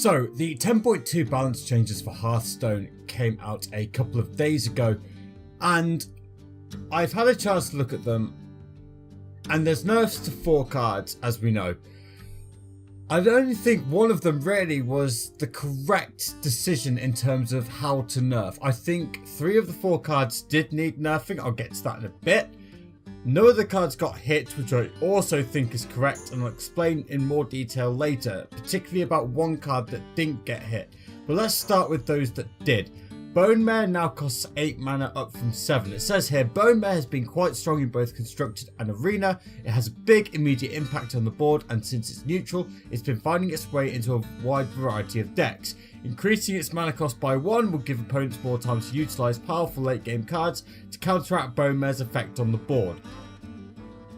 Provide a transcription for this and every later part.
So, the 10.2 balance changes for Hearthstone came out a couple of days ago, and I've had a chance to look at them, and there's nerfs to 4 cards, as we know. I don't think one of them really was the correct decision in terms of how to nerf. I think 3 of the 4 cards did need nerfing. I'll get to that in a bit. No other cards got hit, which I also think is correct, and I'll explain in more detail later, particularly about one card that didn't get hit. But let's start with those that did. Bonemare now costs 8 mana up from 7. It says here, Bonemare has been quite strong in both Constructed and Arena. It has a big immediate impact on the board, and since it's neutral, it's been finding its way into a wide variety of decks. Increasing its mana cost by 1 will give opponents more time to utilise powerful late game cards to counteract Bonemare's effect on the board.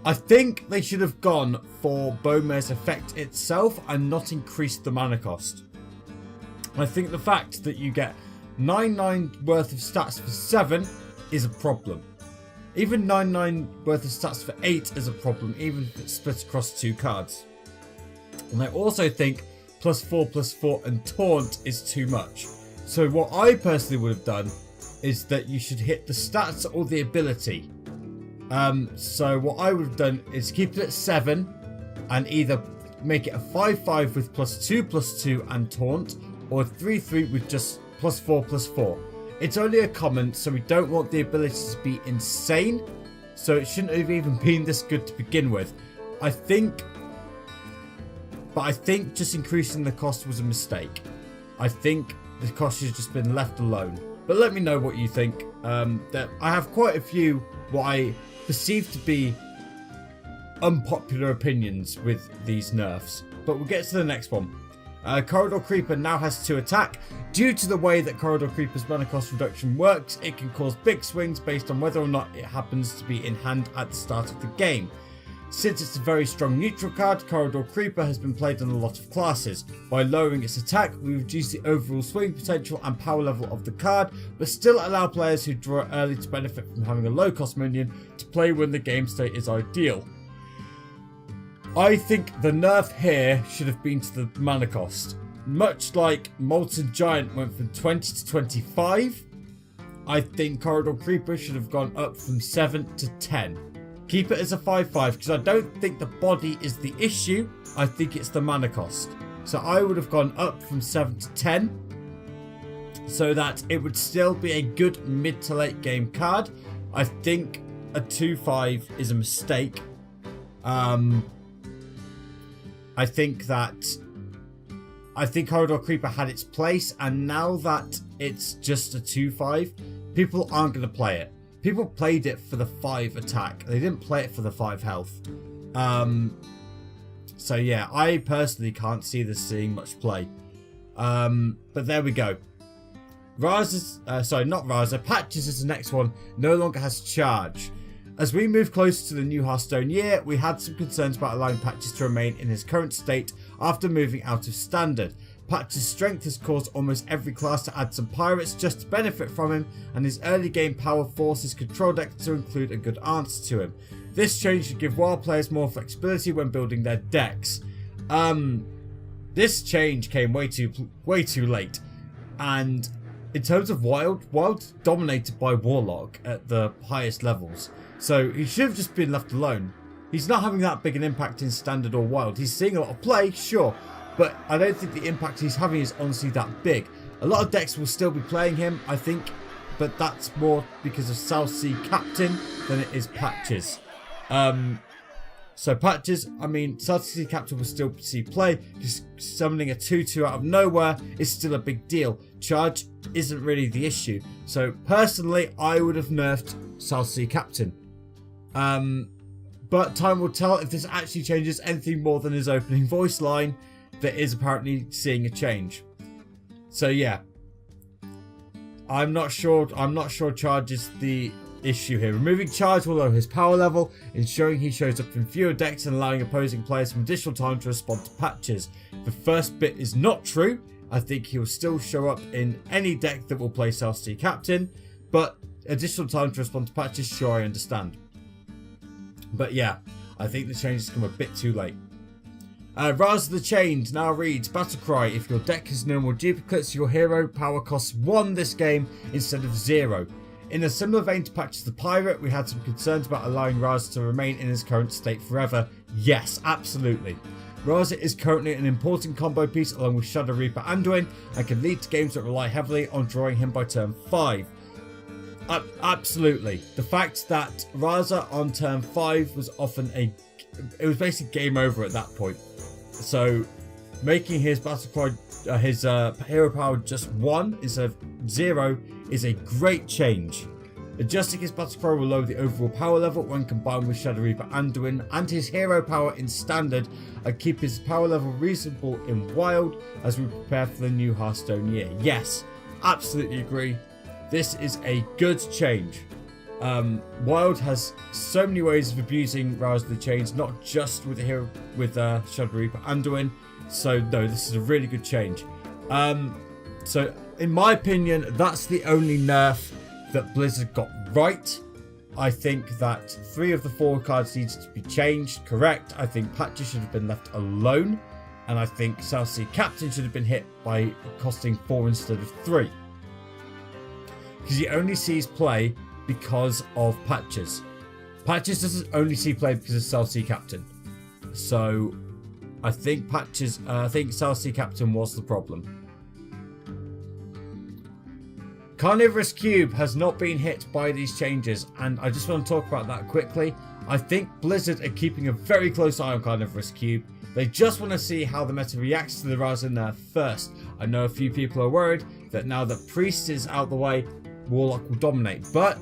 I think they should have gone for Bonemare's effect itself and not increased the mana cost. I think the fact that you get 9/9 worth of stats for 7 is a problem. Even 9/9 worth of stats for 8 is a problem, even if it's split across 2 cards. And I also think +4/+4 and taunt is too much. So what I personally would have done is that you should hit the stats or the ability. So what I would have done is keep it at 7 and either make it a 5/5 with +2/+2 and taunt, or a 3/3 with just +4/+4. It's only a common, so we don't want the ability to be insane, so it shouldn't have even been this good to begin with. I think just increasing the cost was a mistake. I think the cost should have just been left alone. But let me know what you think. That I have quite a few what I perceive to be unpopular opinions with these nerfs. But we'll get to the next one. Corridor Creeper now has 2 attack. Due to the way that Corridor Creeper's mana cost reduction works, it can cause big swings based on whether or not it happens to be in hand at the start of the game. Since it's a very strong neutral card, Corridor Creeper has been played on a lot of classes. By lowering its attack, we reduce the overall swing potential and power level of the card, but still allow players who draw early to benefit from having a low cost minion to play when the game state is ideal. I think the nerf here should have been to the mana cost. Much like Molten Giant went from 20 to 25, I think Corridor Creeper should have gone up from 7 to 10. Keep it as a 5/5 because I don't think the body is the issue. I think it's the mana cost. So I would have gone up from 7 to 10 so that it would still be a good mid to late game card. I think a 2/5 is a mistake. I think Corridor Creeper had its place, and now that it's just a 2/5, people aren't going to play it. People played it for the 5 attack. They didn't play it for the 5 health. So yeah, I personally can't see this seeing much play. But there we go. Patches is the next one, no longer has charge. As we move closer to the new Hearthstone year, we had some concerns about allowing Patches to remain in his current state after moving out of Standard. Patches' strength has caused almost every class to add some pirates just to benefit from him, and his early game power forces control deck to include a good answer to him. This change should give wild players more flexibility when building their decks. This change came way too late, and in terms of Wild's dominated by Warlock at the highest levels, so he should have just been left alone. He's not having that big an impact in Standard or Wild. He's seeing a lot of play, sure, but I don't think the impact he's having is honestly that big. A lot of decks will still be playing him, I think, but that's more because of South Sea Captain than it is Patches. So Patches, South Sea Captain will still see play. Just summoning a 2/2 out of nowhere is still a big deal. Charge isn't really the issue. So personally, I would have nerfed South Sea Captain. But time will tell if this actually changes anything more than his opening voice line that is apparently seeing a change. So yeah, I'm not sure charge is the issue here. Removing charge will lower his power level, ensuring he shows up in fewer decks and allowing opposing players some additional time to respond to Patches. The first bit is not true. I think he will still show up in any deck that will play South Sea Captain, but additional time to respond to Patches, sure, I understand. But yeah, I think the change has come a bit too late. Raza the Chained now reads, Battlecry, if your deck has no more duplicates, your hero power costs 1 this game instead of 0. In a similar vein to Patches the Pirate, we had some concerns about allowing Raza to remain in his current state forever. Yes, absolutely. Raza is currently an important combo piece along with Shadow Reaper Anduin and can lead to games that rely heavily on drawing him by turn 5. Absolutely. The fact that Raza on turn 5 was often it was basically game over at that point. So making his Battlecry, his hero power just 1 instead of 0 is a great change. Adjusting his Battlecry will lower the overall power level when combined with Shadow Reaper Anduin and his hero power in standard, and keep his power level reasonable in wild as we prepare for the new Hearthstone year. Yes, absolutely agree. This is a good change. Wild has so many ways of abusing Raza the Chains, not just with the hero with Shadow Reaper Anduin. So no, this is a really good change. So in my opinion, that's the only nerf that Blizzard got right. I think that 3 of the 4 cards needs to be changed, correct. I think Patches should have been left alone, and I think South Sea Captain should have been hit by costing 4 instead of 3. Because he only sees play because of Patches. Patches doesn't only see play because of South Sea Captain. So I think South Sea Captain was the problem. Carnivorous Cube has not been hit by these changes, and I just want to talk about that quickly. I think Blizzard are keeping a very close eye on Carnivorous Cube. They just want to see how the meta reacts to the Raza nerf first. I know a few people are worried that now that Priest is out the way, Warlock will dominate, but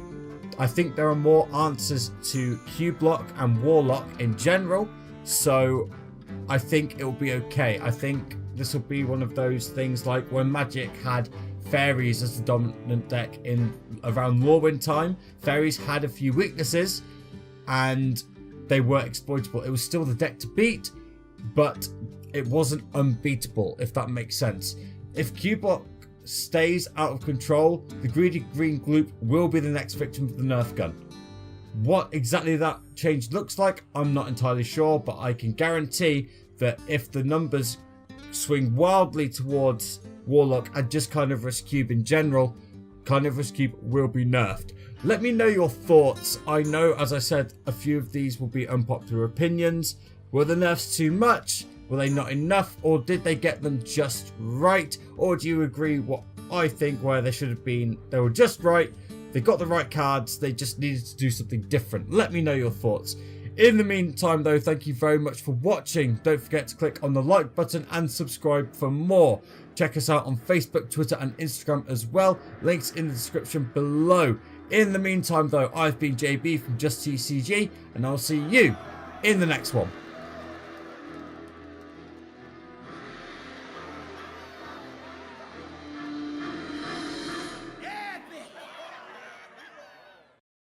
I think there are more answers to Cube-Lock and Warlock in general, so I think it will be okay. I think this will be one of those things like when Magic had Fairies as the dominant deck in around Lorwyn time. Fairies had a few weaknesses and they were exploitable. It was still the deck to beat, but it wasn't unbeatable, if that makes sense. If Cube-Lock stays out of control, the greedy green gloop will be the next victim of the Nerf gun. What exactly that change looks like, I'm not entirely sure, but I can guarantee that if the numbers swing wildly towards Warlock and just Carnivorous Cube in general, Carnivorous Cube will be nerfed. Let me know your thoughts. I know, as I said, a few of these will be unpopular opinions. Were the nerfs too much? Were they not enough? Or did they get them just right? Or do you agree what I think, where they should have been? They were just right. They got the right cards. They just needed to do something different. Let me know your thoughts. In the meantime, though, thank you very much for watching. Don't forget to click on the like button and subscribe for more. Check us out on Facebook, Twitter, and Instagram as well. Links in the description below. In the meantime, though, I've been JB from Just TCG, and I'll see you in the next one.